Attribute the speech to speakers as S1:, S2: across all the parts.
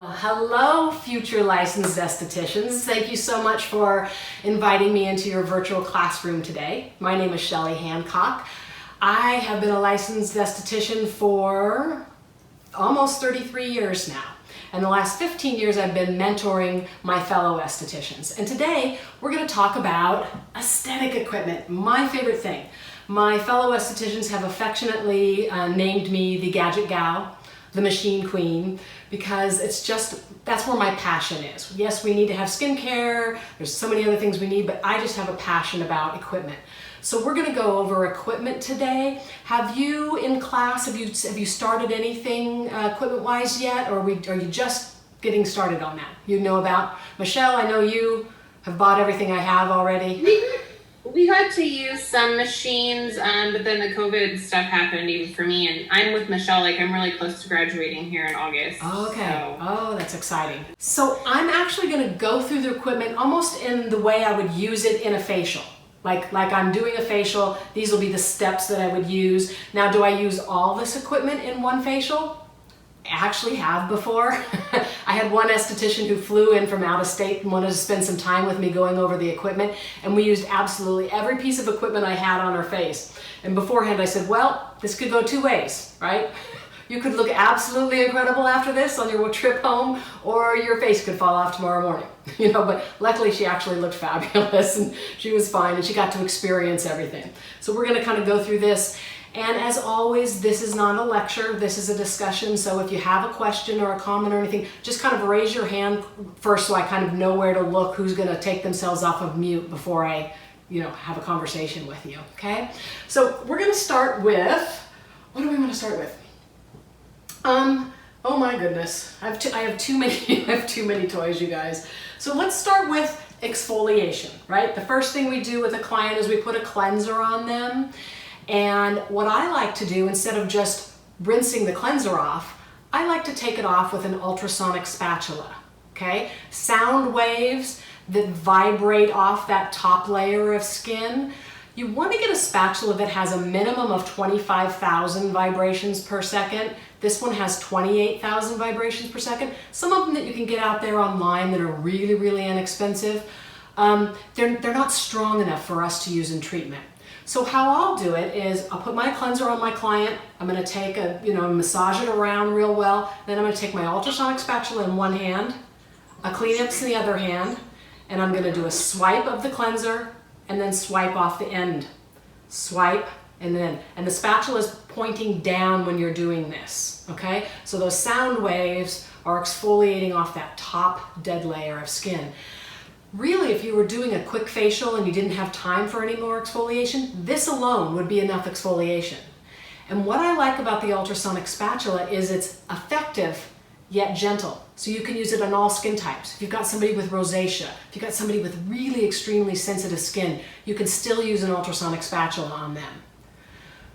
S1: Hello, future licensed estheticians. Thank you so much for inviting me into your virtual classroom today. My name is Shelley Hancock. I have been a licensed esthetician for almost 33 years now. And the last 15 years I've been mentoring my fellow estheticians. And today we're going to talk about aesthetic equipment, my favorite thing. My fellow estheticians have affectionately named me the Gadget Gal, the Machine Queen, because that's where my passion is. Yes, we need to have skincare, there's so many other things we need, but I just have a passion about equipment. So we're gonna go over equipment today. Have you in class, have you started anything equipment-wise yet, or are you just getting started on that? You know about, Michelle, I know you have bought everything I have already.
S2: We got to use some machines, but then the COVID stuff happened even for me. And I'm with Michelle, like I'm really close to graduating here in August.
S1: Okay,
S2: so.
S1: Oh, that's exciting. So I'm actually gonna go through the equipment almost in the way I would use it in a facial. Like I'm doing a facial, these will be the steps that I would use. Now, do I use all this equipment in one facial? I actually have before. I had one esthetician who flew in from out of state and wanted to spend some time with me going over the equipment, and we used absolutely every piece of equipment I had on her face. And beforehand I said, well, this could go two ways, right? You could look absolutely incredible after this on your trip home, or your face could fall off tomorrow morning. But luckily she actually looked fabulous and she was fine and she got to experience everything. So we're gonna kind of go through this. And as always, this is not a lecture, this is a discussion. So if you have a question or a comment or anything, just kind of raise your hand first so I kind of know where to look, who's gonna take themselves off of mute before I have a conversation with you, okay? So we're gonna start with, what do we wanna start with? Oh my goodness, I have too many toys, you guys. So let's start with exfoliation, right? The first thing we do with a client is we put a cleanser on them. And what I like to do, instead of just rinsing the cleanser off, I like to take it off with an ultrasonic spatula, okay? Sound waves that vibrate off that top layer of skin. You want to get a spatula that has a minimum of 25,000 vibrations per second. This one has 28,000 vibrations per second. Some of them that you can get out there online that are really, really inexpensive, they're not strong enough for us to use in treatment. So how I'll do it is I'll put my cleanser on my client. I'm going to take massage it around real well. Then I'm going to take my ultrasonic spatula in one hand, a Kleenex in the other hand, and I'm going to do a swipe of the cleanser and then swipe off the end. Swipe and the spatula is pointing down when you're doing this, okay? So those sound waves are exfoliating off that top dead layer of skin. Really, if you were doing a quick facial and you didn't have time for any more exfoliation, this alone would be enough exfoliation. And what I like about the ultrasonic spatula is it's effective yet gentle. So you can use it on all skin types. If you've got somebody with rosacea, if you've got somebody with really extremely sensitive skin, you can still use an ultrasonic spatula on them.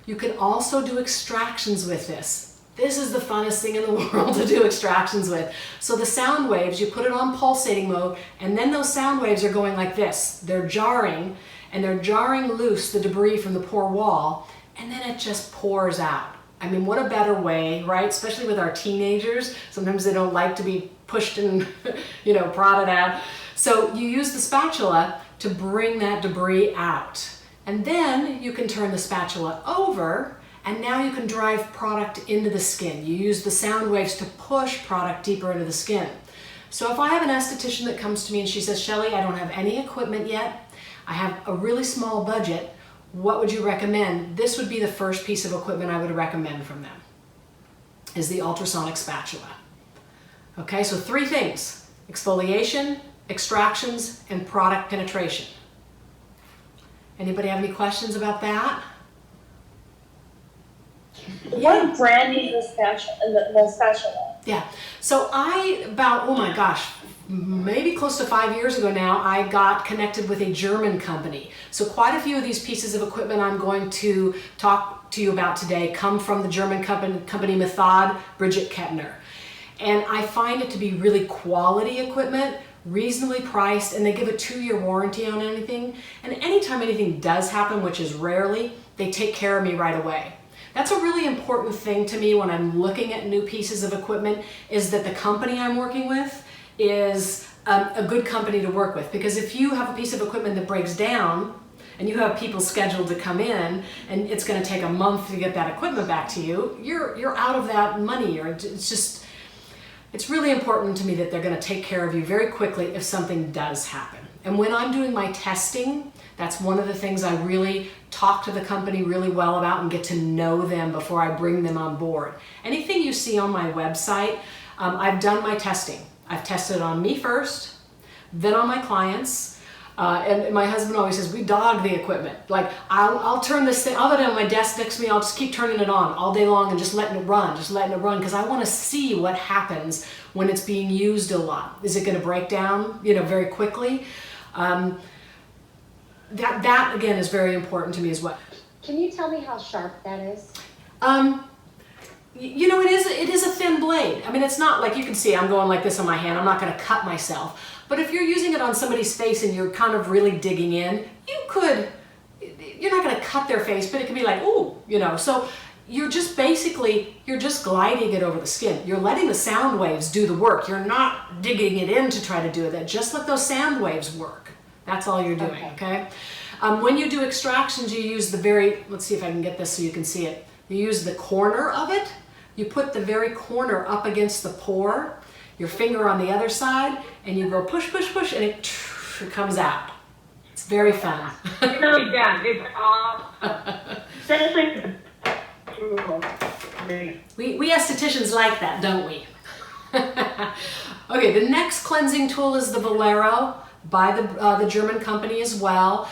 S1: You can also do extractions with this. This is the funnest thing in the world to do extractions with. So the sound waves, you put it on pulsating mode, and then those sound waves are going like this. They're jarring, and they're jarring loose the debris from the pore wall, and then it just pours out. I mean, what a better way, right? Especially with our teenagers. Sometimes they don't like to be pushed and, prodded at. So you use the spatula to bring that debris out. And then you can turn the spatula over, and now you can drive product into the skin. You use the sound waves to push product deeper into the skin. So if I have an esthetician that comes to me and she says, Shelley, I don't have any equipment yet, I have a really small budget, what would you recommend? This would be the first piece of equipment I would recommend from them, is the ultrasonic spatula. Okay, so three things: exfoliation, extractions, and product penetration. Anybody have any questions about that?
S3: What brand is the spatula?
S1: Yeah, so oh my gosh, maybe close to 5 years ago now, I got connected with a German company. So quite a few of these pieces of equipment I'm going to talk to you about today come from the German company Method Bridget Kettner. And I find it to be really quality equipment, reasonably priced, and they give a 2-year warranty on anything. And anytime anything does happen, which is rarely, they take care of me right away. That's a really important thing to me when I'm looking at new pieces of equipment, is that the company I'm working with is a good company to work with. Because if you have a piece of equipment that breaks down and you have people scheduled to come in and it's going to take a month to get that equipment back to you, you're out of that money. Or it's really important to me that they're going to take care of you very quickly if something does happen. And when I'm doing my testing, that's one of the things I really talk to the company really well about and get to know them before I bring them on board. Anything you see on my website, I've done my testing. I've tested on me first, then on my clients. And my husband always says, we dog the equipment. Like, I'll turn this thing, I'll have it on my desk next to me, I'll just keep turning it on all day long and just letting it run, because I want to see what happens when it's being used a lot. Is it going to break down, very quickly? That again is very important to me as well.
S4: Can you tell me how sharp that is?
S1: It is a thin blade. I mean, it's not like, you can see I'm going like this on my hand. I'm not going to cut myself. But if you're using it on somebody's face and you're kind of really digging in, you're not going to cut their face, but it can be like, ooh, So you're just gliding it over the skin. You're letting the sound waves do the work. You're not digging it in to try to do that. Just let those sound waves work. That's all you're doing, okay? When you do extractions, you use let's see if I can get this so you can see it. You use the corner of it. You put the very corner up against the pore, your finger on the other side, and you go push, push, push, and it comes out. It's very fun.
S3: Really done. It's awesome.
S1: We estheticians like that, don't we? Okay, the next cleansing tool is the Valero by the German company as well.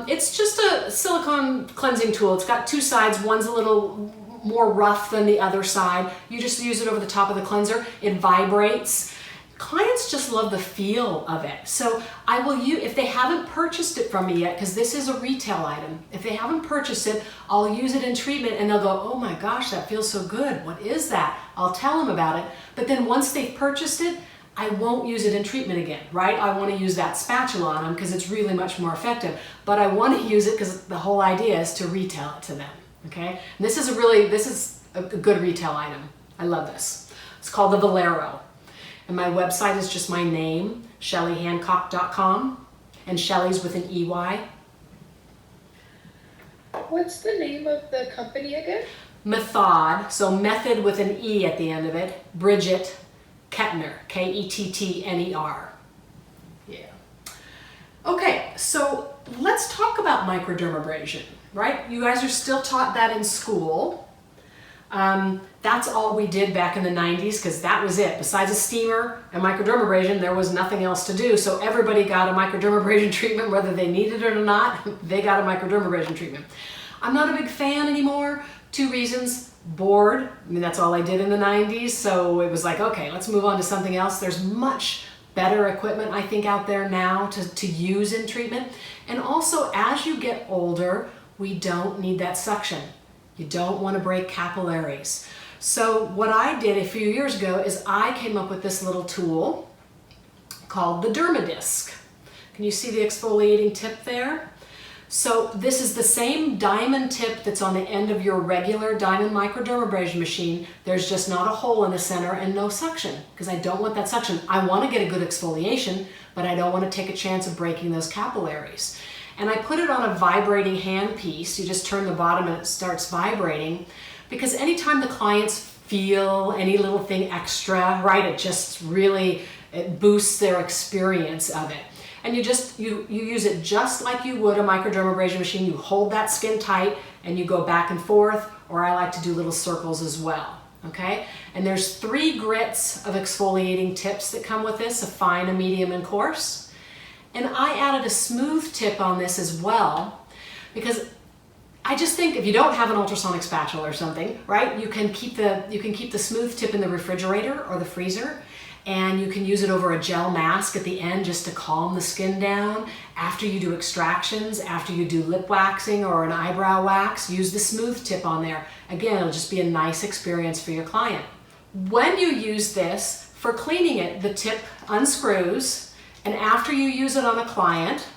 S1: It's just a silicone cleansing tool. It's got two sides. One's a little more rough than the other side. You just use it over the top of the cleanser. It vibrates. Clients just love the feel of it. So I will if they haven't purchased it from me yet, because this is a retail item, if they haven't purchased it, I'll use it in treatment and they'll go, oh my gosh, that feels so good. What is that? I'll tell them about it. But then once they've purchased it, I won't use it in treatment again, right? I want to use that spatula on them because it's really much more effective. But I want to use it because the whole idea is to retail it to them, okay? And this is a good retail item. I love this. It's called the Valero. And my website is just my name, shelleyhancock.com, and Shelley's with an EY.
S4: What's the name of the company again?
S1: Method, so method with an E at the end of it, Bridget Kettner, Kettner. Yeah. Okay, so let's talk about microdermabrasion, right? You guys are still taught that in school. That's all we did back in the 90s because that was it. Besides a steamer and microdermabrasion, there was nothing else to do. So everybody got a microdermabrasion treatment, whether they needed it or not, they got a microdermabrasion treatment. I'm not a big fan anymore. Two reasons. Bored. I mean, that's all I did in the 90s. So it was like, okay, let's move on to something else. There's much better equipment, I think, out there now to use in treatment. And also, as you get older, we don't need that suction. You don't want to break capillaries. So what I did a few years ago is I came up with this little tool called the Dermadisc. Can you see the exfoliating tip there? So this is the same diamond tip that's on the end of your regular diamond microdermabrasion machine. There's just not a hole in the center and no suction because I don't want that suction. I want to get a good exfoliation, but I don't want to take a chance of breaking those capillaries. And I put it on a vibrating handpiece. You just turn the bottom and it starts vibrating because anytime the clients feel any little thing extra, right, it boosts their experience of it. And you use it just like you would a microdermabrasion machine. You hold that skin tight and you go back and forth, or I like to do little circles as well, okay? And there's 3 grits of exfoliating tips that come with this, a fine, a medium, and coarse. And I added a smooth tip on this as well because I just think if you don't have an ultrasonic spatula or something, right, you can keep the smooth tip in the refrigerator or the freezer, and you can use it over a gel mask at the end just to calm the skin down. After you do extractions, after you do lip waxing or an eyebrow wax, use the smooth tip on there. Again, it'll just be a nice experience for your client. When you use this, for cleaning it, the tip unscrews, and after you use it on a client,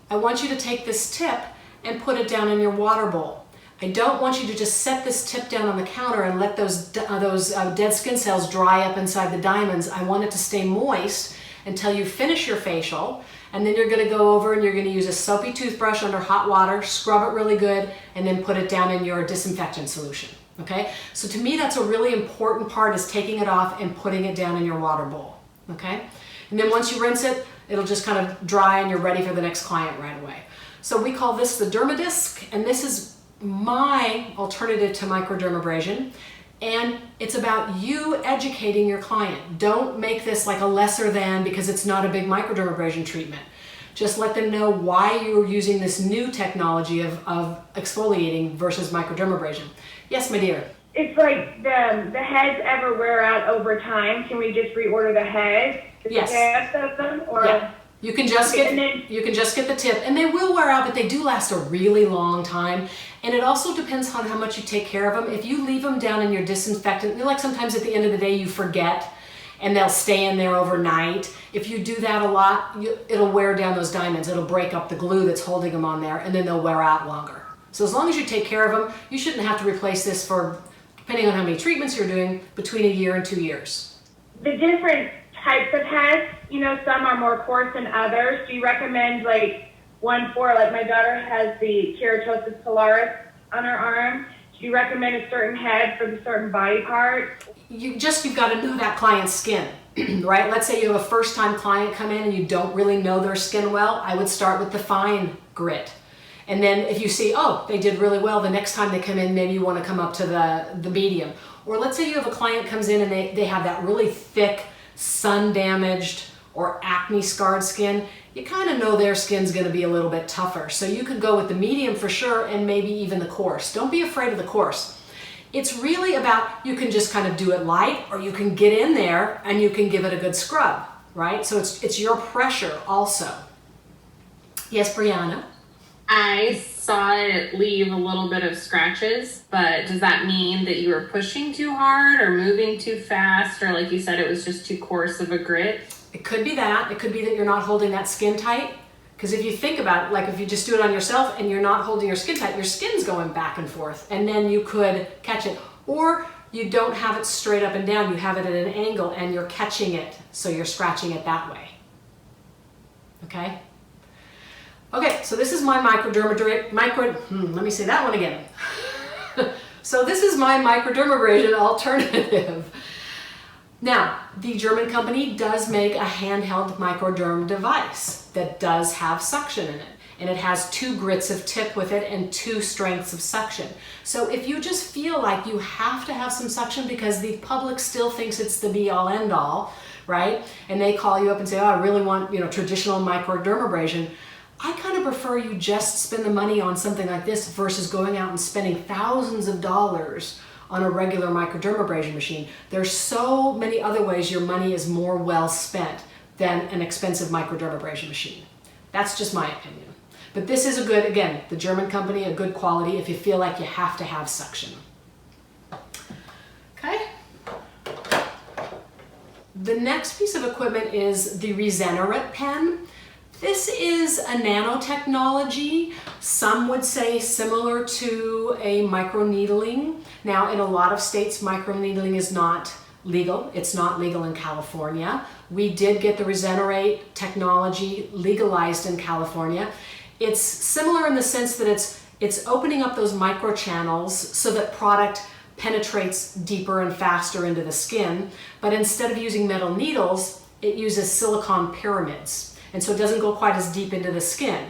S1: I want you to take this tip and put it down in your water bowl. I don't want you to just set this tip down on the counter and let those dead skin cells dry up inside the diamonds. I want it to stay moist until you finish your facial, and then you're gonna go over and you're gonna use a soapy toothbrush under hot water, scrub it really good, and then put it down in your disinfectant solution, okay? So to me, that's a really important part, is taking it off and putting it down in your water bowl, okay? And then once you rinse it, it'll just kind of dry and you're ready for the next client right away. So we call this the Dermadisc, and this is my alternative to microdermabrasion, and it's about you educating your client. Don't make this like a lesser than because it's not a big microdermabrasion treatment. Just let them know why you're using this new technology of exfoliating versus microdermabrasion. Yes, my dear.
S5: It's like the heads ever wear out over time. Can we just reorder the heads?
S1: Yes.
S5: Of them, or
S1: Yeah. You can just get the tip, and they will wear out, but they do last a really long time. And it also depends on how much you take care of them. If you leave them down in your disinfectant, like sometimes at the end of the day you forget, and they'll stay in there overnight. If you do that a lot, it'll wear down those diamonds. It'll break up the glue that's holding them on there, and then they'll wear out longer. So as long as you take care of them, you shouldn't have to replace this for, depending on how many treatments you're doing, between 1 year and 2 years.
S5: the different types of heads? You know, some are more coarse than others. Do you recommend like one for, like my daughter has the keratosis pilaris on her arm. Do you recommend a certain head for the certain body part?
S1: You've got to know that client's skin, right? Let's say you have a first-time client come in and you don't really know their skin well. I would start with the fine grit. And then if you see, oh, they did really well, the next time they come in, maybe you want to come up to the medium. Or let's say you have a client comes in and they have that really thick, sun-damaged or acne-scarred skin. You kind of know their skin's going to be a little bit tougher. So you could go with the medium for sure, and maybe even the coarse. Don't be afraid of the coarse. It's really about, you can just kind of do it light, or you can get in there and you can give it a good scrub, right? So it's your pressure also. Yes, Brianna?
S2: I saw it leave a little bit of scratches, but does that mean that you were pushing too hard or moving too fast, or like you said, it was just too coarse of a grit?
S1: It could be that. It could be that you're not holding that skin tight. Because if you think about it, like if you just do it on yourself and you're not holding your skin tight, your skin's going back and forth, and then you could catch it. Or you don't have it straight up and down, you have it at an angle and you're catching it, so you're scratching it that way. Okay? Okay, so this is my let me say that one again. So this is my microdermabrasion alternative. Now, the German company does make a handheld microderm device that does have suction in it. And it has 2 grits of tip with it and 2 strengths of suction. So if you just feel like you have to have some suction because the public still thinks it's the be-all end-all, right? And they call you up and say, oh, I really want, traditional microdermabrasion. I kind of prefer you just spend the money on something like this versus going out and spending thousands of dollars on a regular microdermabrasion machine. There's so many other ways your money is more well spent than an expensive microdermabrasion machine. That's just my opinion. But this is a good, again, the German company, a good quality if you feel like you have to have suction. Okay. The next piece of equipment is the regenerate pen. This is a nanotechnology. Some would say similar to a microneedling. Now, in a lot of states, microneedling is not legal. It's not legal in California. We did get the regenerate technology legalized in California. It's similar in the sense that it's opening up those microchannels so that product penetrates deeper and faster into the skin. But instead of using metal needles, it uses silicone pyramids. And so it doesn't go quite as deep into the skin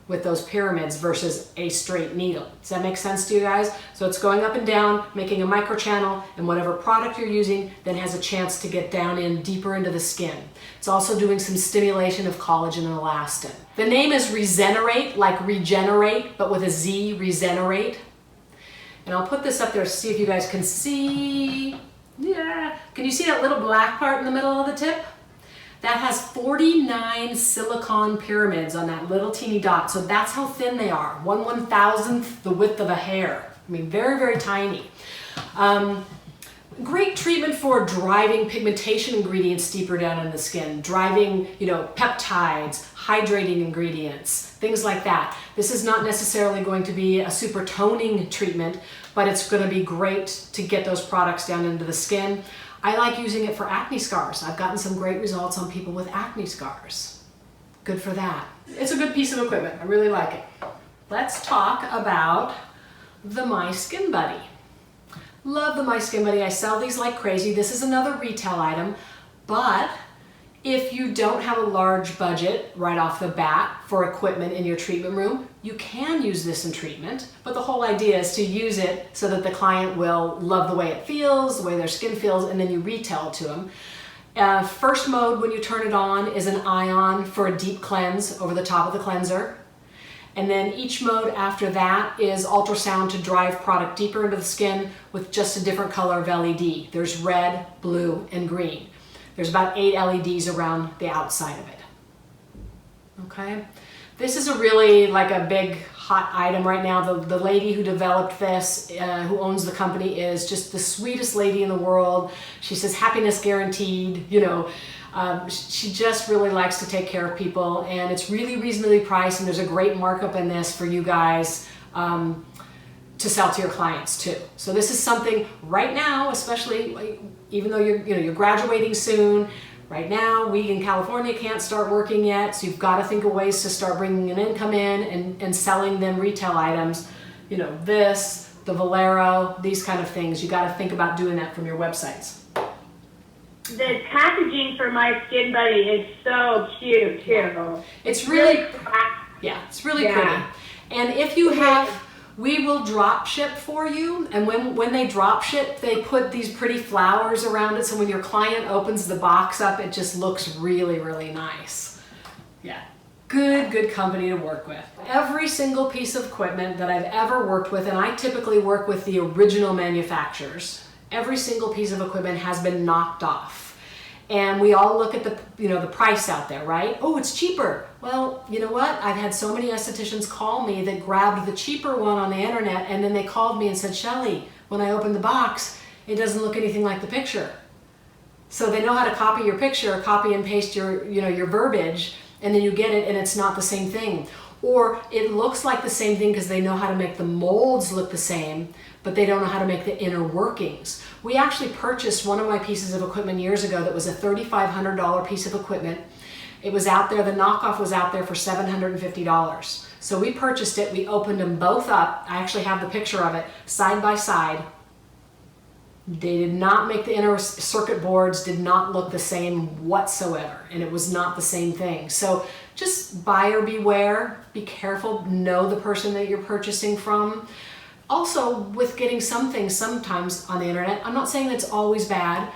S1: with those pyramids versus a straight needle. Does that make sense to you guys? So it's going up and down, making a microchannel, and whatever product you're using then has a chance to get down in deeper into the skin. It's also doing some stimulation of collagen and elastin. The name is regenerate, like regenerate, but with a Z, regenerate. And I'll put this up there to see if you guys can see. Yeah, can you see that little black part in the middle of the tip? That has 49 silicone pyramids on that little teeny dot. So that's how thin they are. 1/1000th the width of a hair. I mean, very, very tiny. Great treatment for driving pigmentation ingredients deeper down in the skin, driving, peptides, hydrating ingredients, things like that. This is not necessarily going to be a super toning treatment, but it's going to be great to get those products down into the skin. I like using it for acne scars. I've gotten some great results on people with acne scars. Good for that. It's a good piece of equipment. I really like it. Let's talk about the My Skin Buddy. Love the My Skin Buddy. I sell these like crazy. This is another retail item, but if you don't have a large budget right off the bat for equipment in your treatment room, you can use this in treatment, but the whole idea is to use it so that the client will love the way it feels, the way their skin feels, and then you retail to them. First mode when you turn it on is an ion for a deep cleanse over the top of the cleanser. And then each mode after that is ultrasound to drive product deeper into the skin with just a different color of LED. There's red, blue, and green. There's about 8 LEDs around the outside of it. Okay, this is a really like a big hot item right now. The lady who developed this, who owns the company, is just the sweetest lady in the world. She says happiness guaranteed, she just really likes to take care of people, and it's really reasonably priced, and there's a great markup in this for you guys to sell to your clients too. So this is something right now, especially even though you're graduating soon, right now we in California can't start working yet, so you've got to think of ways to start bringing an income in and selling them retail items. This, the Valero, these kind of things. You got to think about doing that from your websites.
S5: The packaging for My Skin Buddy is so cute too.
S1: It's really, it's really pretty. And if you have, we will drop ship for you. And when they drop ship, they put these pretty flowers around it. So when your client opens the box up, it just looks really, really nice. Yeah. Good company to work with. Every single piece of equipment that I've ever worked with, and I typically work with the original manufacturers, every single piece of equipment has been knocked off. And we all look at the price out there, right? Oh, it's cheaper. Well, you know what? I've had so many estheticians call me that grabbed the cheaper one on the internet, and then they called me and said, Shelley, when I opened the box, it doesn't look anything like the picture. So they know how to copy your picture, copy and paste your verbiage, and then you get it and it's not the same thing. Or it looks like the same thing because they know how to make the molds look the same, but they don't know how to make the inner workings. We actually purchased one of my pieces of equipment years ago that was a $3,500 piece of equipment. It was out there, the knockoff was out there for $750. So we purchased it, we opened them both up. I actually have the picture of it side by side. They did not make the inner circuit boards, did not look the same whatsoever, and it was not the same thing. So just buyer beware, be careful, know the person that you're purchasing from. Also, with getting some things sometimes on the internet, I'm not saying that's always bad,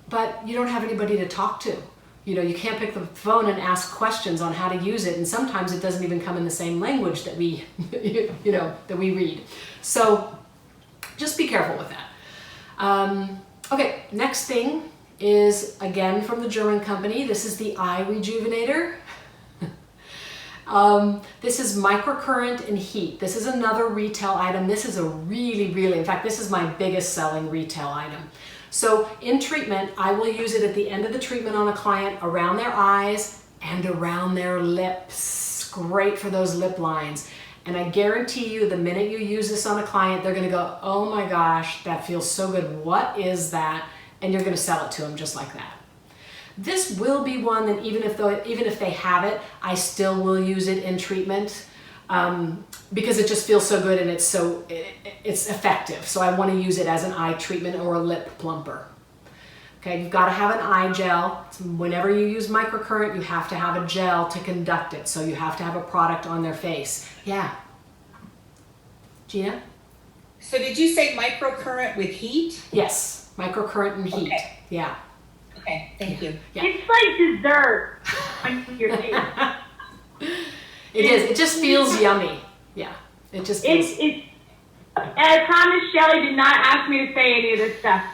S1: but you don't have anybody to talk to. You can't pick the phone and ask questions on how to use it, and sometimes it doesn't even come in the same language that we, that we read. So just be careful with that. Okay, next thing is, again, from the German company. This is the eye rejuvenator. This is microcurrent and heat. This is another retail item. This is a really, in fact, this is my biggest selling retail item. So in treatment, I will use it at the end of the treatment on a client around their eyes and around their lips. Great for those lip lines. And I guarantee you, the minute you use this on a client, they're gonna go, oh my gosh, that feels so good. What is that? And you're gonna sell it to them just like that. This will be one that even if they have it, I still will use it in treatment because it just feels so good and it's effective. So I want to use it as an eye treatment or a lip plumper. Okay, you've got to have an eye gel. So whenever you use microcurrent, you have to have a gel to conduct it. So you have to have a product on their face. Yeah. Gina?
S6: So did you say microcurrent with heat?
S1: Yes, microcurrent and heat.
S6: Okay.
S1: Yeah.
S6: Okay, thank you.
S1: Yeah.
S5: It's like dessert on your face.
S1: It is. It just feels yummy. Yeah. It just feels.
S5: I promise Shelley did not ask me to say any of this stuff.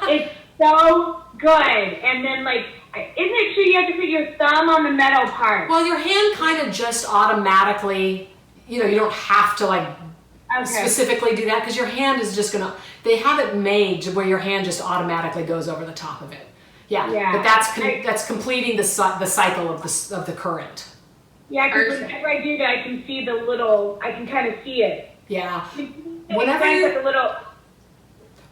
S5: It's so good. And then isn't it true you have to put your thumb on the metal part?
S1: Well, your hand kind of just automatically, you don't have to specifically do that because your hand is just gonna, they have it made to where your hand just automatically goes over the top of it. Yeah. But that's completing the cycle of the current.
S5: Yeah, because whenever I do that, I can see I can kind of see it.
S1: Yeah.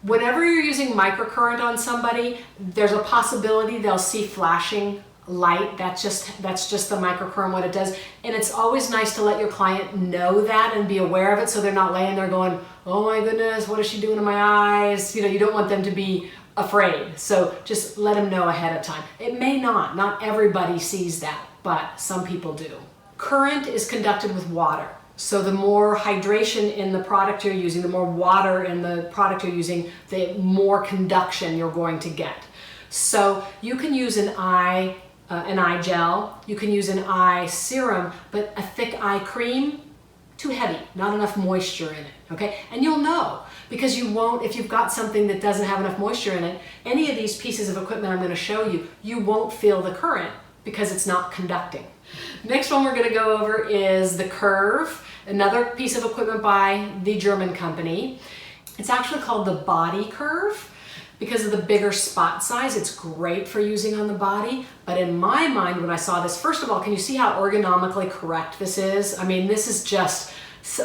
S5: Whenever
S1: you're using microcurrent on somebody, there's a possibility they'll see flashing light. That's just the microcurrent, what it does. And it's always nice to let your client know that and be aware of it so they're not laying there going, oh my goodness, what is she doing to my eyes? You know, you don't want them to be afraid. So just let them know ahead of time. It may not everybody sees that, but some people do. Current is conducted with water. So the more hydration in the product you're using, the more water in the product you're using, the more conduction you're going to get. So you can use an eye gel, you can use an eye serum, but a thick eye cream, too heavy, not enough moisture in it, okay? And you'll know, because you won't, if you've got something that doesn't have enough moisture in it, any of these pieces of equipment I'm gonna show you, you won't feel the current because it's not conducting. Next one we're gonna go over is the Curve, another piece of equipment by the German company. It's actually called the Body Curve because of the bigger spot size. It's great for using on the body, but in my mind when I saw this, first of all, can you see how ergonomically correct this is? I mean, this is just,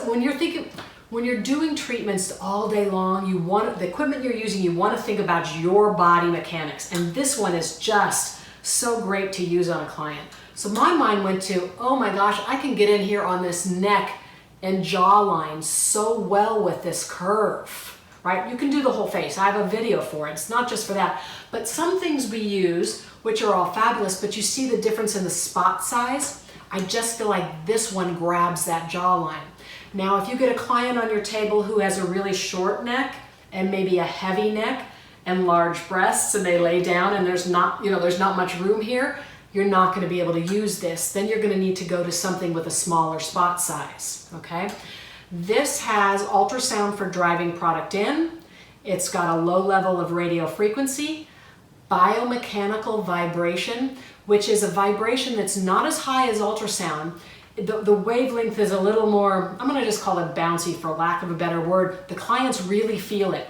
S1: when you're doing treatments all day long, the equipment you're using, you want to think about your body mechanics, and this one is just so great to use on a client. So my mind went to, oh my gosh, I can get in here on this neck and jawline so well with this curve, right? You can do the whole face. I have a video for it. It's not just for that, but some things we use, which are all fabulous, but you see the difference in the spot size. I just feel like this one grabs that jawline. Now, if you get a client on your table who has a really short neck and maybe a heavy neck and large breasts, and they lay down and there's not much room here, you're not going to be able to use this. Then you're going to need to go to something with a smaller spot size, okay? This has ultrasound for driving product in. It's got a low level of radio frequency, biomechanical vibration, which is a vibration that's not as high as ultrasound. The wavelength is a little more, I'm going to just call it bouncy for lack of a better word. The clients really feel it.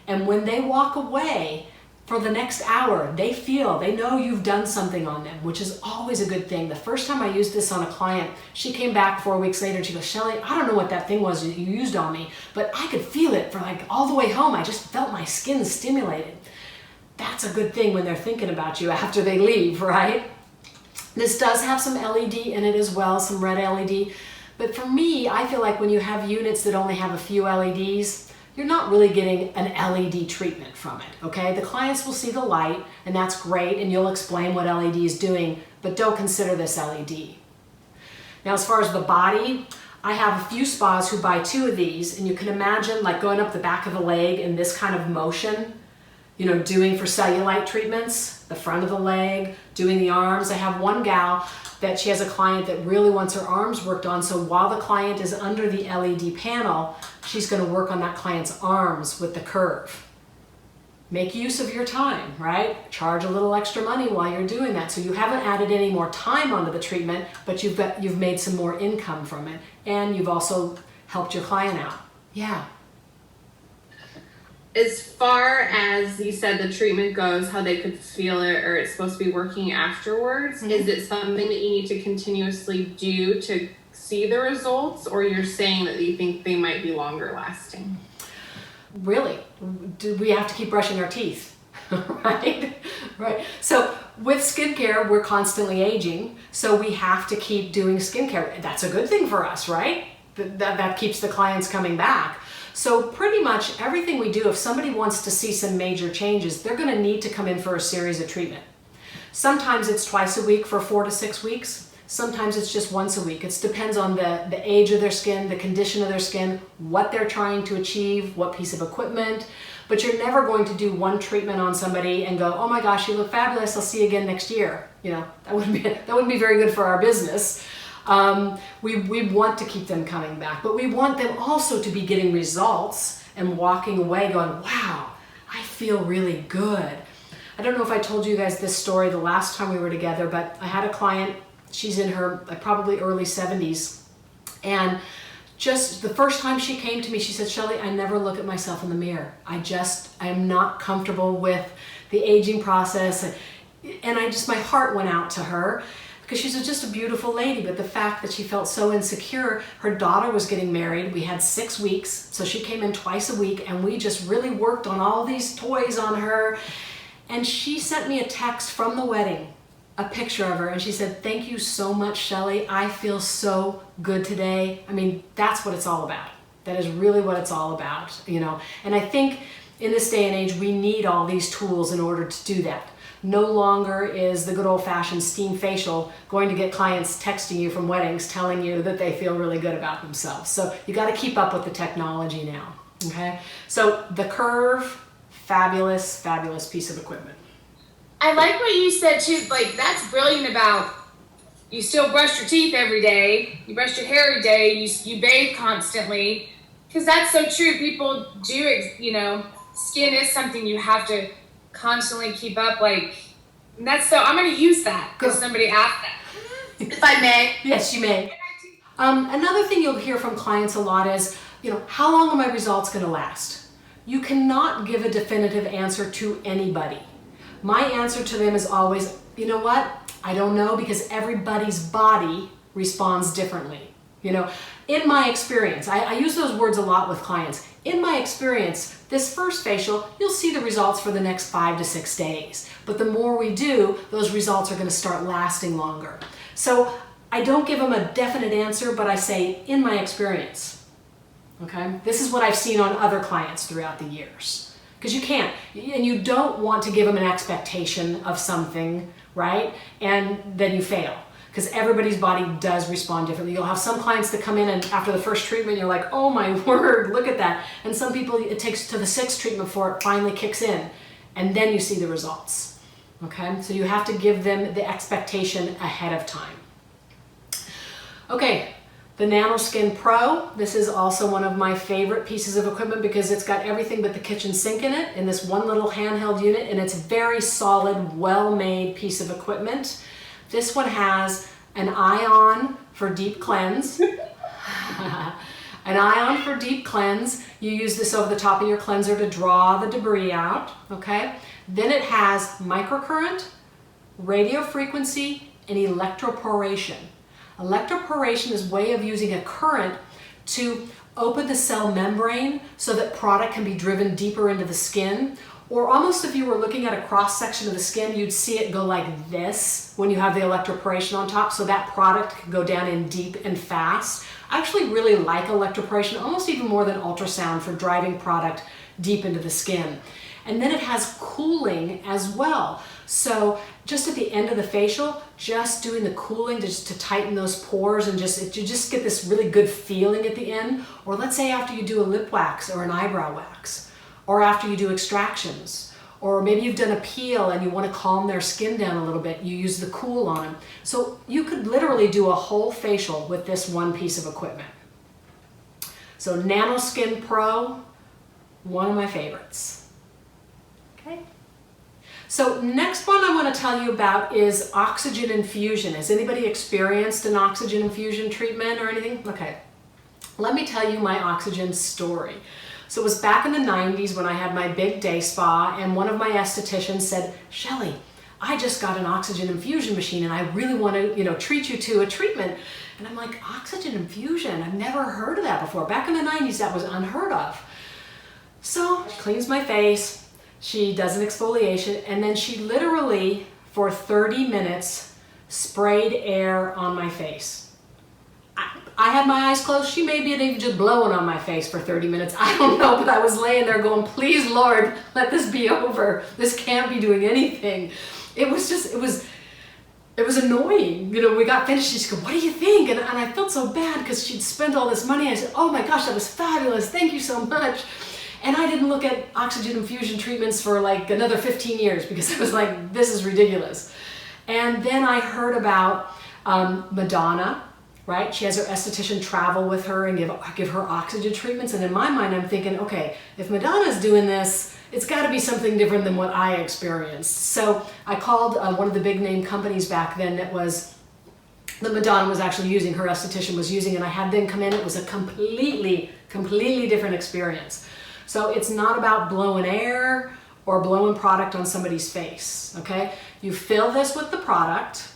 S1: And when they walk away for the next hour, they know you've done something on them, which is always a good thing. The first time I used this on a client, she came back 4 weeks later and she goes, Shelley, I don't know what that thing was you used on me, but I could feel it for like all the way home. I just felt my skin stimulated. That's a good thing when they're thinking about you after they leave, right? This does have some LED in it as well, some red LED. But for me, I feel like when you have units that only have a few LEDs, you're not really getting an LED treatment from it, okay? The clients will see the light, and that's great, and you'll explain what LED is doing, but don't consider this LED. Now, as far as the body, I have a few spas who buy 2 of these, and you can imagine like going up the back of the leg in this kind of motion, you know, doing for cellulite treatments, the front of the leg, doing the arms. I have one gal that she has a client that really wants her arms worked on, so while the client is under the LED panel, she's going to work on that client's arms with the Curve. Make use of your time, right? Charge a little extra money while you're doing that. So you haven't added any more time onto the treatment, but you've made some more income from it, and you've also helped your client out. Yeah.
S2: As far as you said the treatment goes, how they could feel it or it's supposed to be working afterwards, is it something that you need to continuously do to see the results, or you're saying that you think they might be longer lasting?
S1: Really? Do we have to keep brushing our teeth? Right? Right. So with skincare, we're constantly aging, so we have to keep doing skincare. That's a good thing for us, right? That keeps the clients coming back. So pretty much everything we do, if somebody wants to see some major changes, they're going to need to come in for a series of treatment. Sometimes it's twice a week for 4 to 6 weeks. Sometimes it's just once a week. It depends on the age of their skin, the condition of their skin, what they're trying to achieve, what piece of equipment. But you're never going to do one treatment on somebody and go, oh my gosh, you look fabulous, I'll see you again next year. You know, that wouldn't be very good for our business. We want to keep them coming back, but we want them also to be getting results and walking away going, wow, I feel really good. I don't know if I told you guys this story the last time we were together, but I had a client, she's in her probably early 70s, and just the first time she came to me, she said, Shelley, I never look at myself in the mirror. I am not comfortable with the aging process. And my heart went out to her because she's just a beautiful lady. But the fact that she felt so insecure, her daughter was getting married. We had 6 weeks, so she came in twice a week, and we just really worked on all these toys on her. And she sent me a text from the wedding, a picture of her, and she said, thank you so much, Shelley. I feel so good today. I mean, that's what it's all about. That is really what it's all about, you know. And I think in this day and age, we need all these tools in order to do that. No longer is the good old-fashioned steam facial going to get clients texting you from weddings telling you that they feel really good about themselves. So you got to keep up with the technology now, okay? So the Curve, fabulous, fabulous piece of equipment.
S7: I like what you said too, like that's brilliant about you still brush your teeth every day, you brush your hair every day, you bathe constantly, because that's so true. People do, you know, skin is something you have to constantly keep up, like, and that's so, I'm going to use that because somebody asked that. If I may.
S1: Yes, you may. Another thing you'll hear from clients a lot is, you know, how long are my results going to last? You cannot give a definitive answer to anybody. My answer to them is always, you know what? I don't know, because everybody's body responds differently. You know, in my experience, I use those words a lot with clients. In my experience, this first facial, you'll see the results for the next 5 to 6 days. But the more we do, those results are going to start lasting longer. So I don't give them a definite answer, but I say, in my experience. Okay? This is what I've seen on other clients throughout the years. Because you can't, and you don't want to give them an expectation of something, right? And then you fail. Because everybody's body does respond differently. You'll have some clients that come in and after the first treatment, you're like, oh my word, look at that. And some people, it takes to the 6th treatment before it finally kicks in. And then you see the results. Okay, so you have to give them the expectation ahead of time. Okay, the Nano Skin Pro. This is also one of my favorite pieces of equipment because it's got everything but the kitchen sink in it in this one little handheld unit, and it's a very solid, well-made piece of equipment. This one has an ion for deep cleanse. An ion for deep cleanse. You use this over the top of your cleanser to draw the debris out, okay? Then it has microcurrent, radio frequency, and electroporation. Electroporation is a way of using a current to open the cell membrane so that product can be driven deeper into the skin. Or almost if you were looking at a cross section of the skin, you'd see it go like this when you have the electroporation on top, so that product can go down in deep and fast. I actually really like electroporation, almost even more than ultrasound, for driving product deep into the skin. And then it has cooling as well. So just at the end of the facial, just doing the cooling just to tighten those pores and you just get this really good feeling at the end. Or let's say after you do a lip wax or an eyebrow wax, or after you do extractions, or maybe you've done a peel and you want to calm their skin down a little bit, you use the cool on them. So you could literally do a whole facial with this one piece of equipment. So Nano Skin Pro, one of my favorites. Okay. So next one I want to tell you about is oxygen infusion. Has anybody experienced an oxygen infusion treatment or anything? Okay. Let me tell you my oxygen story. So it was back in the 90s when I had my big day spa, and one of my estheticians said, Shelley, I just got an oxygen infusion machine and I really want to, treat you to a treatment. And I'm like, oxygen infusion? I've never heard of that before. Back in the 90s, that was unheard of. So she cleans my face, she does an exfoliation, and then she literally, for 30 minutes, sprayed air on my face. I had my eyes closed. She may be even just blowing on my face for 30 minutes. I don't know, but I was laying there going, please, Lord, let this be over. This can't be doing anything. It was annoying. We got finished. She said, what do you think? And I felt so bad because she'd spent all this money. I said, oh my gosh, that was fabulous. Thank you so much. And I didn't look at oxygen infusion treatments for like another 15 years because I was like, this is ridiculous. And then I heard about Madonna. Right? She has her esthetician travel with her and give her oxygen treatments. And in my mind, I'm thinking, okay, if Madonna's doing this, it's got to be something different than what I experienced. So I called one of the big name companies back then that was that Madonna was actually using, her esthetician was using, and I had them come in. It was a completely different experience. So it's not about blowing air or blowing product on somebody's face, okay? You fill this with the product,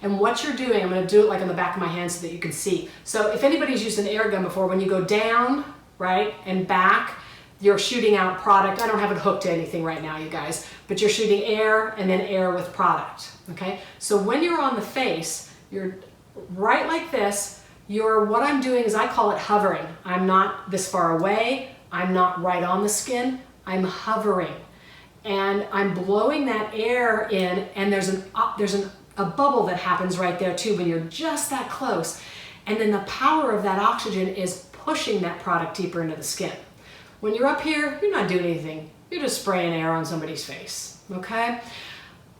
S1: and what you're doing, I'm gonna do it like on the back of my hand so that you can see. So if anybody's used an air gun before, when you go down, right, and back, you're shooting out product. I don't have it hooked to anything right now, you guys, but you're shooting air and then air with product, okay? So when you're on the face, you're right like this, what I'm doing is I call it hovering. I'm not this far away, I'm not right on the skin, I'm hovering. And I'm blowing that air in, and there's a bubble that happens right there too when you're just that close. And then the power of that oxygen is pushing that product deeper into the skin. When you're up here, you're not doing anything. You're just spraying air on somebody's face, okay?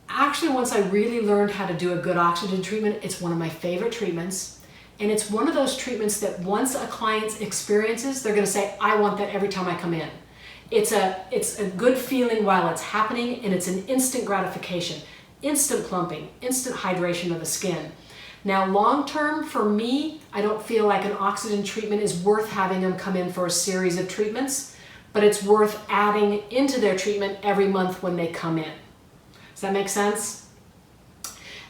S1: Actually, once I really learned how to do a good oxygen treatment, it's one of my favorite treatments. And it's one of those treatments that once a client experiences, they're gonna say, I want that every time I come in. It's a good feeling while it's happening, and it's an instant gratification, instant plumping, instant hydration of the skin. Now, long term, for me, I don't feel like an oxygen treatment is worth having them come in for a series of treatments, but it's worth adding into their treatment every month when they come in. Does that make sense?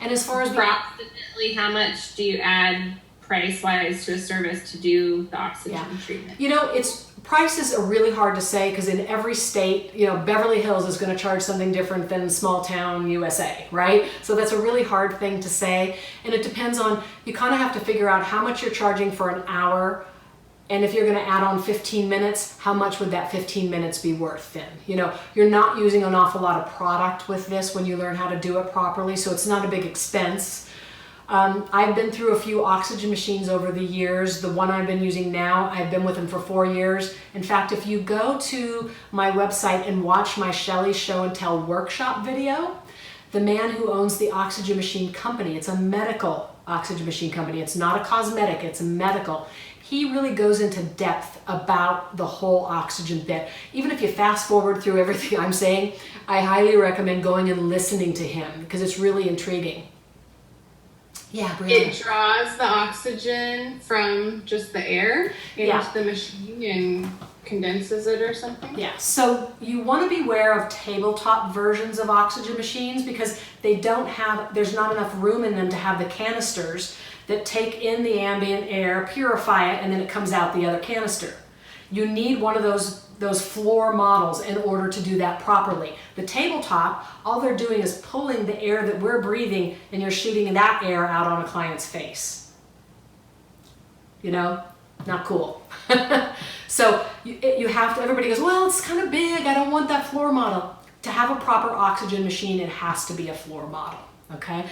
S1: And as far as
S2: approximately how much do you add price-wise to a service to do the oxygen treatment?
S1: You know, prices are really hard to say because in every state, you know, Beverly Hills is going to charge something different than small town USA, right? So that's a really hard thing to say. And it depends on, you kind of have to figure out how much you're charging for an hour. And if you're going to add on 15 minutes, how much would that 15 minutes be worth then? You know, you're not using an awful lot of product with this when you learn how to do it properly. So it's not a big expense. I've been through a few oxygen machines over the years. The one I've been using now, I've been with them for 4 years. In fact, if you go to my website and watch my Shelley Show and Tell workshop video, the man who owns the oxygen machine company, it's a medical oxygen machine company. It's not a cosmetic, it's a medical. He really goes into depth about the whole oxygen bit. Even if you fast forward through everything I'm saying, I highly recommend going and listening to him because it's really intriguing. Yeah, Brianna.
S2: It draws the oxygen from just the air into the machine and condenses it or something?
S1: Yeah, so you want to be aware of tabletop versions of oxygen machines because there's not enough room in them to have the canisters that take in the ambient air, purify it, and then it comes out the other canister. You need one of those floor models in order to do that properly. The tabletop, all they're doing is pulling the air that we're breathing and you're shooting that air out on a client's face. You know, not cool. So you have to, everybody goes, well, it's kind of big, I don't want that floor model. To have a proper oxygen machine, it has to be a floor model, okay?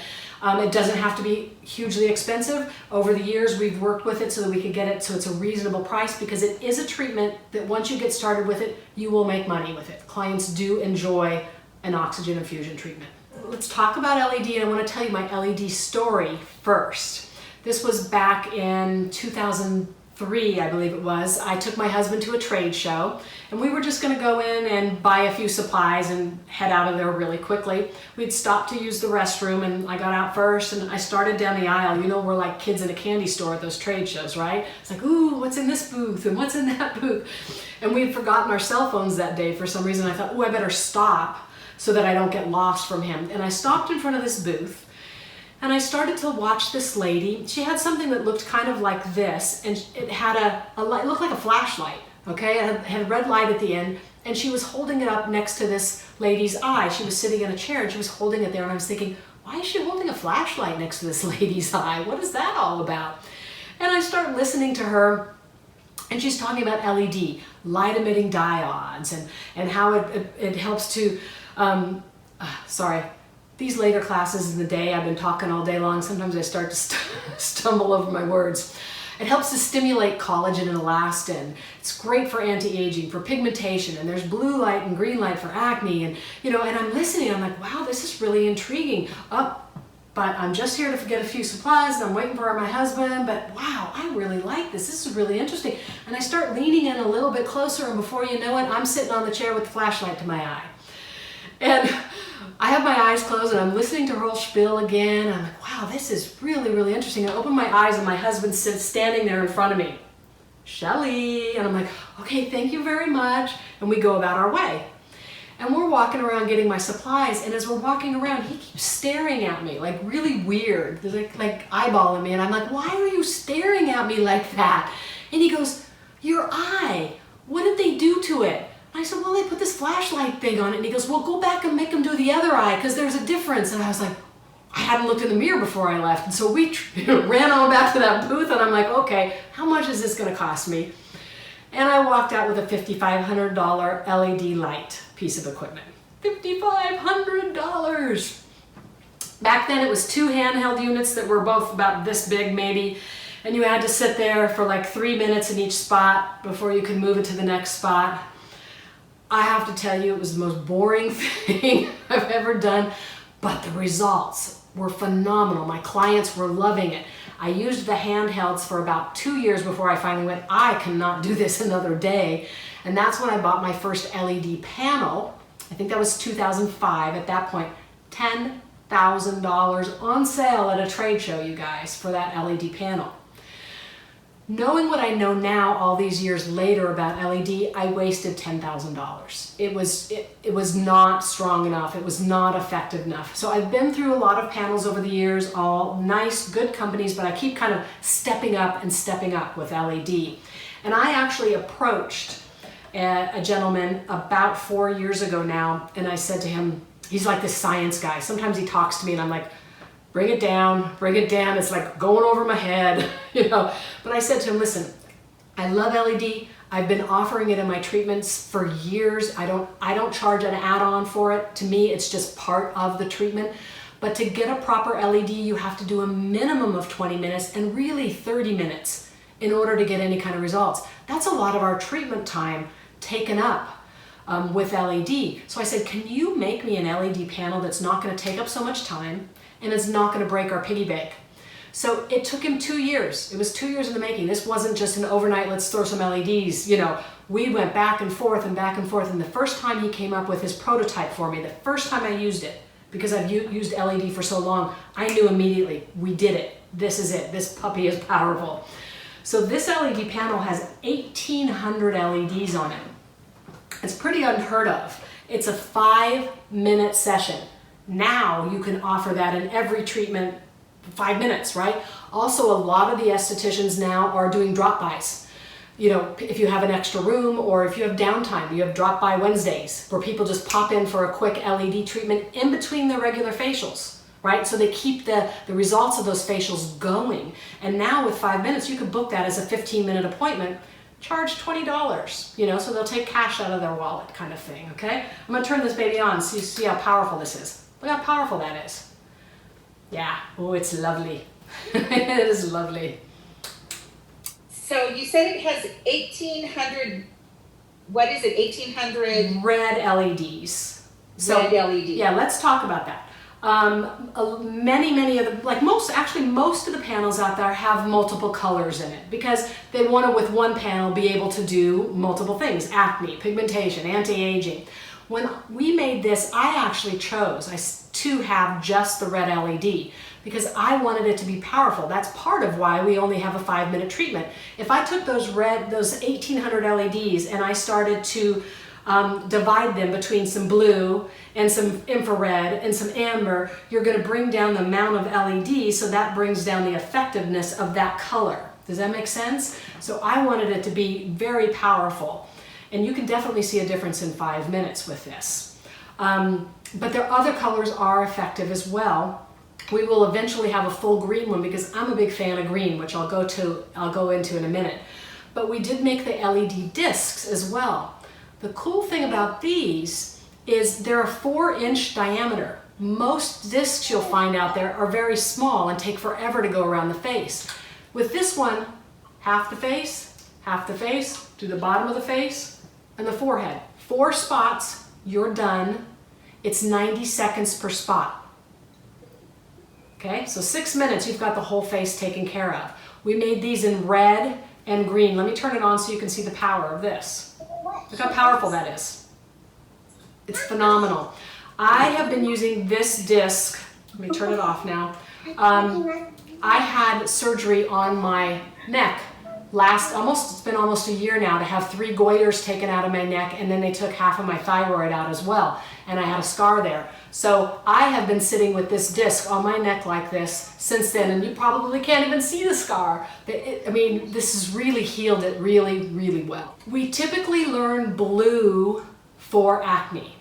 S1: It doesn't have to be hugely expensive. Over the years, we've worked with it so that we could get it so it's a reasonable price because it is a treatment that once you get started with it, you will make money with it. Clients do enjoy an oxygen infusion treatment. Let's talk about LED, and I want to tell you my LED story first. This was back in 2003, I believe it was. I took my husband to a trade show, and we were just going to go in and buy a few supplies and head out of there really quickly. We'd stopped to use the restroom, and I got out first, and I started down the aisle. You know, we're like kids in a candy store at those trade shows, right? It's like, ooh, what's in this booth, and what's in that booth? And we'd forgotten our cell phones that day for some reason. I thought, ooh, I better stop so that I don't get lost from him. And I stopped in front of this booth, and I started to watch this lady. She had something that looked kind of like this, and it had a light, it looked like a flashlight, okay? It had a red light at the end, and she was holding it up next to this lady's eye. She was sitting in a chair, and she was holding it there, and I was thinking, why is she holding a flashlight next to this lady's eye? What is that all about? And I start listening to her, and she's talking about LED, light-emitting diodes, and how it helps to, these later classes in the day, I've been talking all day long. Sometimes I start to stumble over my words. It helps to stimulate collagen and elastin. It's great for anti-aging, for pigmentation, and there's blue light and green light for acne. And you know, and I'm listening, I'm like, wow, this is really intriguing. But I'm just here to get a few supplies, and I'm waiting for my husband, but wow, I really like this. This is really interesting. And I start leaning in a little bit closer, and before you know it, I'm sitting on the chair with the flashlight to my eye. And I have my eyes closed and I'm listening to her whole spiel again. I'm like, wow, this is really, really interesting. I open my eyes and my husband sits standing there in front of me. Shelley, and I'm like, okay, thank you very much. And we go about our way. And we're walking around getting my supplies, and as we're walking around, he keeps staring at me, like really weird, like eyeballing me, and I'm like, why are you staring at me like that? And he goes, your eye, what did they do to it? And I said, well, they put this flashlight thing on it. And he goes, well, go back and make them do the other eye, because there's a difference. And I was like, I hadn't looked in the mirror before I left. And so we ran on back to that booth, and I'm like, okay, how much is this gonna cost me? And I walked out with a $5,500 LED light piece of equipment. $5,500. Back then it was 2 handheld units that were both about this big maybe, and you had to sit there for like 3 minutes in each spot before you could move it to the next spot. I have to tell you, it was the most boring thing I've ever done, but the results were phenomenal. My clients were loving it. I used the handhelds for about 2 years before I finally went, I cannot do this another day. And that's when I bought my first LED panel. I think that was 2005 at that point. $10,000 on sale at a trade show, you guys, for that LED panel. Knowing what I know now, all these years later about LED, I wasted $10,000. It was not strong enough. It was not effective enough. So I've been through a lot of panels over the years, all nice, good companies, but I keep kind of stepping up with LED. And I actually approached a gentleman about 4 years ago now, and I said to him, he's like this science guy. Sometimes he talks to me and I'm like, bring it down, it's like going over my head, you know. But I said to him, listen, I love LED. I've been offering it in my treatments for years. I don't charge an add-on for it. To me, it's just part of the treatment. But to get a proper LED, you have to do a minimum of 20 minutes and really 30 minutes in order to get any kind of results. That's a lot of our treatment time taken up with LED. So I said, can you make me an LED panel that's not going to take up so much time and it's not going to break our piggy bank? So it took him 2 years. It was 2 years in the making. This wasn't just an overnight, let's throw some LEDs, you know. We went back and forth and back and forth. And the first time he came up with his prototype for me, the first time I used it, because I've used LED for so long, I knew immediately, we did it. This is it. This puppy is powerful. So this LED panel has 1,800 LEDs on it. It's pretty unheard of. It's a 5-minute session. Now you can offer that in every treatment, 5 minutes, right? Also, a lot of the estheticians now are doing drop-bys. You know, if you have an extra room or if you have downtime, you have drop-by Wednesdays where people just pop in for a quick LED treatment in between their regular facials, right? So they keep the results of those facials going. And now with 5 minutes, you could book that as a 15-minute appointment, charge $20, you know, so they'll take cash out of their wallet kind of thing, okay? I'm gonna turn this baby on so you see how powerful this is. Look how powerful that is. Yeah, oh, it's lovely. It is lovely.
S6: So you said it has 1,800, what is it, 1,800?
S1: Red LEDs. So,
S6: red LEDs.
S1: Yeah, let's talk about that. Many of the, like most of the panels out there have multiple colors in it because they want to, with one panel, be able to do multiple things: acne, pigmentation, anti-aging. When we made this, I actually chose to have just the red LED because I wanted it to be powerful. That's part of why we only have a 5-minute treatment. If I took those 1,800 LEDs and I started to divide them between some blue and some infrared and some amber, you're going to bring down the amount of LEDs, so that brings down the effectiveness of that color. Does that make sense? So I wanted it to be very powerful, and you can definitely see a difference in 5 minutes with this. But their other colors are effective as well. We will eventually have a full green one because I'm a big fan of green, which I'll go into in a minute. But we did make the LED discs as well. The cool thing about these is they're a 4-inch diameter. Most discs you'll find out there are very small and take forever to go around the face. With this one, half the face to the bottom of the face and the forehead. 4 spots, you're done. It's 90 seconds per spot. Okay, so 6 minutes, you've got the whole face taken care of. We made these in red and green. Let me turn it on so you can see the power of this. Look how powerful that is. It's phenomenal. I have been using this disc. Let me turn it off now. I had surgery on my neck it's been almost a year now, to have 3 goiters taken out of my neck, and then they took half of my thyroid out as well, and I had a scar there. So I have been sitting with this disc on my neck like this since then, and you probably can't even see the scar. I mean, this has really healed it really, really well. We typically learn blue for acne.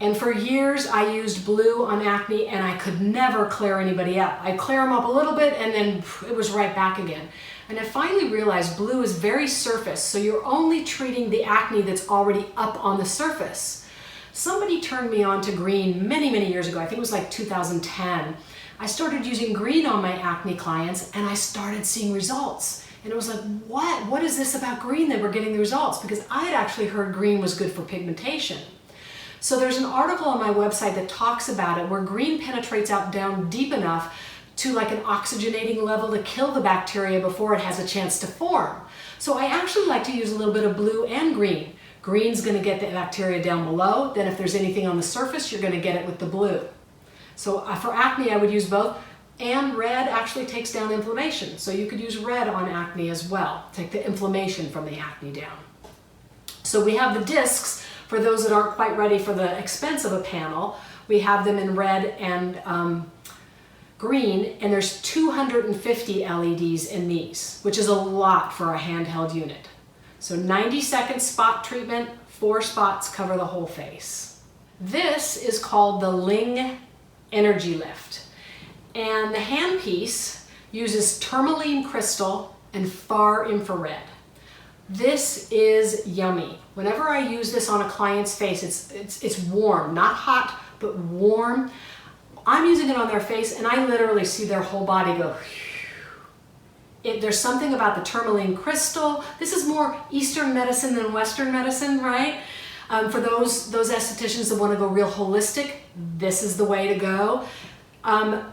S1: And for years I used blue on acne and I could never clear anybody up. I'd clear them up a little bit and then it was right back again. And I finally realized blue is very surface, so you're only treating the acne that's already up on the surface. Somebody turned me on to green many, many years ago. I think it was like 2010. I started using green on my acne clients and I started seeing results. And it was like, what is this about green that we're getting the results? Because I had actually heard green was good for pigmentation. So there's an article on my website that talks about it, where green penetrates out down deep enough to like an oxygenating level to kill the bacteria before it has a chance to form. So I actually like to use a little bit of blue and green. Green's gonna get the bacteria down below, then if there's anything on the surface, you're gonna get it with the blue. So for acne, I would use both, and red actually takes down inflammation. So you could use red on acne as well, take the inflammation from the acne down. So we have the discs. For those that aren't quite ready for the expense of a panel, we have them in red and green, and there's 250 LEDs in these, which is a lot for a handheld unit. So 90-second spot treatment, 4 spots cover the whole face. This is called the Ling Energy Lift, and the handpiece uses tourmaline crystal and far infrared. This is yummy. Whenever I use this on a client's face, it's warm, not hot, but warm. I'm using it on their face and I literally see their whole body go. There's something about the tourmaline crystal. This is more Eastern medicine than Western medicine, right? For those estheticians that want to go real holistic, this is the way to go.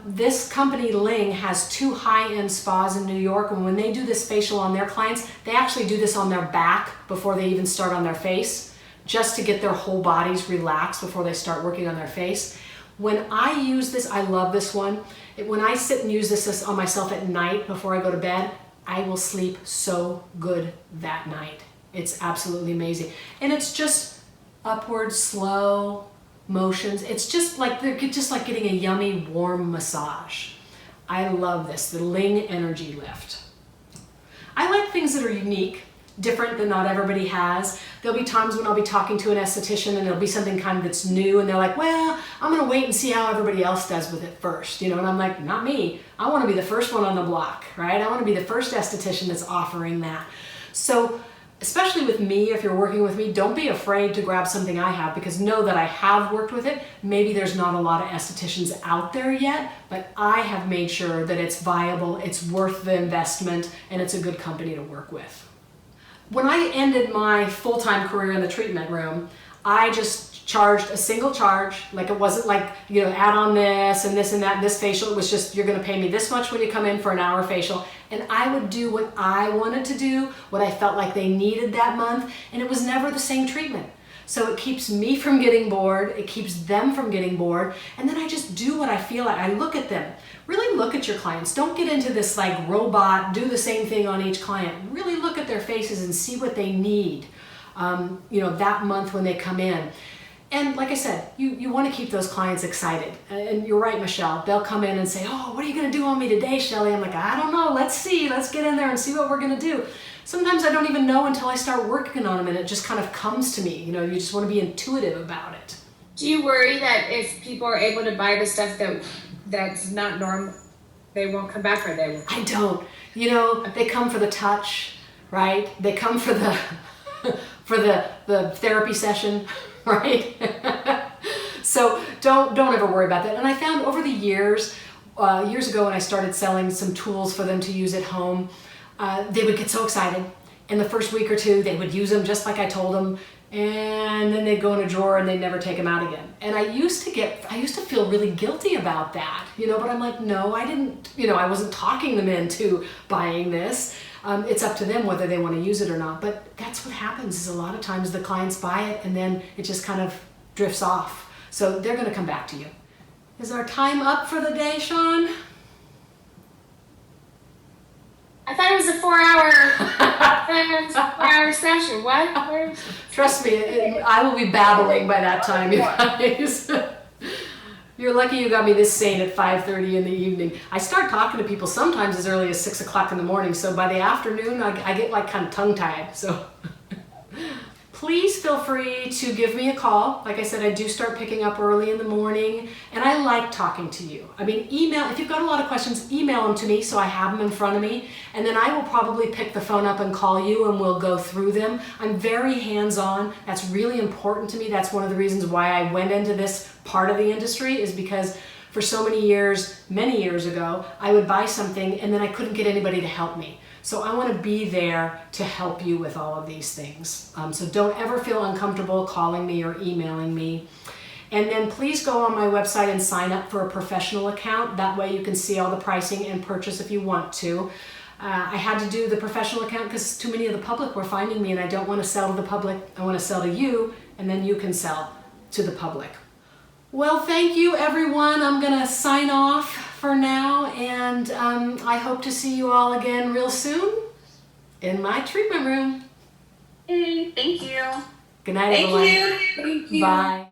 S1: This company, Ling, has 2 high-end spas in New York, and when they do this facial on their clients, they actually do this on their back before they even start on their face, just to get their whole bodies relaxed before they start working on their face. When I use this, I love this one. When I sit and use this on myself at night before I go to bed, I will sleep so good that night. It's absolutely amazing. And it's just upward, slow motions. It's just like getting a yummy, warm massage. I love this, the Ling Energy Lift. I like things that are unique, different than not everybody has. There'll be times when I'll be talking to an esthetician and it'll be something kind of that's new and they're like, well, I'm gonna wait and see how everybody else does with it first, you know, and I'm like, not me. I wanna be the first one on the block, right? I wanna be the first esthetician that's offering that. So, especially with me, if you're working with me, don't be afraid to grab something I have, because know that I have worked with it. Maybe there's not a lot of estheticians out there yet, but I have made sure that it's viable, it's worth the investment, and it's a good company to work with. When I ended my full-time career in the treatment room, I just charged a single charge. Like, it wasn't like, you know, add on this and this and that and this facial. It was just, you're gonna pay me this much when you come in for an hour facial. And I would do what I wanted to do, what I felt like they needed that month, and it was never the same treatment. So it keeps me from getting bored, it keeps them from getting bored, and then I just do what I feel like. I look at them. Really look at your clients. Don't get into this like robot, do the same thing on each client. Really look at their faces and see what they need, you know, that month when they come in. And like I said, you want to keep those clients excited. And you're right, Michelle. They'll come in and say, oh, what are you going to do on me today, Shelley? I'm like, I don't know. Let's see. Let's get in there and see what we're going to do. Sometimes I don't even know until I start working on them, and it just kind of comes to me. You know, you just want to be intuitive about it.
S7: Do you worry that if people are able to buy the stuff that's not normal, they won't come back, or they will?
S1: I don't. You know, they come for the touch, right? They come for the for the therapy session, right? So don't ever worry about that. And I found over the years ago when I started selling some tools for them to use at home, they would get so excited. In the first week or two, they would use them just like I told them, and then they'd go in a drawer and they'd never take them out again. And I used to feel really guilty about that, you know, but I'm like, no, I didn't, you know, I wasn't talking them into buying this. It's up to them whether they want to use it or not. But that's what happens, is a lot of times the clients buy it and then it just kind of drifts off. So they're gonna come back to you. Is our time up for the day, Sean?
S7: I thought it was a 4-hour session. What?
S1: Trust me, I will be babbling by that time, you guys. You're lucky you got me this sane at 5:30 in the evening. I start talking to people sometimes as early as 6 o'clock in the morning, so by the afternoon I get like kind of tongue-tied. So please feel free to give me a call. Like I said, I do start picking up early in the morning, and I like talking to you. I mean, email, if you've got a lot of questions, email them to me so I have them in front of me, and then I will probably pick the phone up and call you and we'll go through them. I'm very hands-on. That's really important to me. That's one of the reasons why I went into this part of the industry, is because for so many years ago, I would buy something and then I couldn't get anybody to help me. So I want to be there to help you with all of these things. So don't ever feel uncomfortable calling me or emailing me. And then please go on my website and sign up for a professional account. That way you can see all the pricing and purchase if you want to. I had to do the professional account because too many of the public were finding me, and I don't want to sell to the public. I want to sell to you, and then you can sell to the public. Well, thank you, everyone. I'm going to sign off for now, and I hope to see you all again real soon in my treatment room.
S2: Hey, thank you.
S1: Good night, everyone.
S6: Thank you.
S1: Bye.